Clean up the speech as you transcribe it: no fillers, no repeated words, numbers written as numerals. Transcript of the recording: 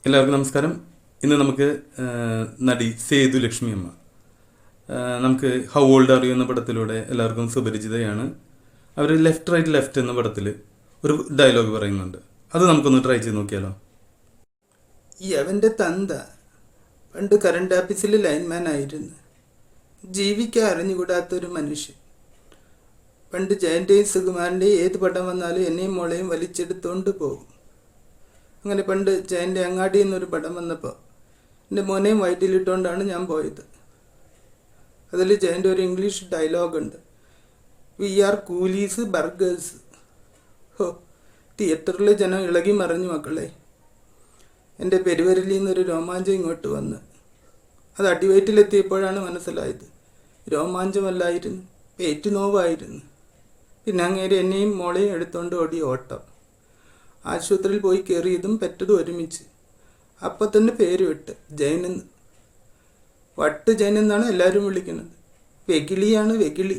എല്ലാവർക്കും നമസ്കാരം. ഇന്ന് നമുക്ക് നടി സേതു ലക്ഷ്മി അമ്മ, നമുക്ക് ഹൗ ഓൾഡ് ആർ യു എന്ന പടത്തിലൂടെ എല്ലാവർക്കും സുപരിചിതയാണ്. അവർ ലെഫ്റ്റ് റൈറ്റ് ലെഫ്റ്റ് എന്ന പടത്തിൽ ഒരു ഡയലോഗ് പറയുന്നുണ്ട്. അത് നമുക്കൊന്ന് ട്രൈ ചെയ്ത് നോക്കിയാലോ? ഈ അവൻ്റെ തന്ത പണ്ട് കറണ്ട് ഓഫീസിൽ ലൈൻമാൻ ആയിരുന്നു. ജീവിക്കാൻ അറിഞ്ഞുകൂടാത്തൊരു മനുഷ്യൻ. പണ്ട് ജയൻ്റെയും സുകുമാരൻ്റെയും ഏത് പടം വന്നാലും എന്നെയും മോളെയും വലിച്ചെടുത്തുകൊണ്ട് പോകും. അങ്ങനെ പണ്ട് ജയൻ്റെ അങ്ങാടി എന്നൊരു പടം വന്നപ്പോൾ എൻ്റെ മോനെയും വയറ്റിലിട്ടുകൊണ്ടാണ് ഞാൻ പോയത്. അതിൽ ജയൻ്റെ ഒരു ഇംഗ്ലീഷ് ഡയലോഗുണ്ട്, വി ആർ കൂലീസ് ബർഗേഴ്സ്. ഹോ, തിയേറ്ററിലെ ജനം ഇളകി മറിഞ്ഞു മക്കളെ. എൻ്റെ പെരുവരലിൽ നിന്നൊരു രോമാഞ്ചം ഇങ്ങോട്ട് വന്ന് അത് അടിവയറ്റിലെത്തിയപ്പോഴാണ് മനസ്സിലായത്, രോമാഞ്ചമല്ലായിരുന്നു, പേറ്റ് നോവായിരുന്നു. പിന്നെ അങ്ങേര് എന്നെയും മോളെയും എടുത്തുകൊണ്ട് ഓടി ഓട്ടം. ആശുപത്രിയിൽ പോയി കയറിയതും പെറ്റതും ഒരുമിച്ച്. അപ്പം തന്നെ പേര് വിട്ട് ജയനെന്ന്. വട്ട് ജയൻ എന്നാണ് എല്ലാവരും വിളിക്കുന്നത്. വെകിളിയാണ് വെകിളി.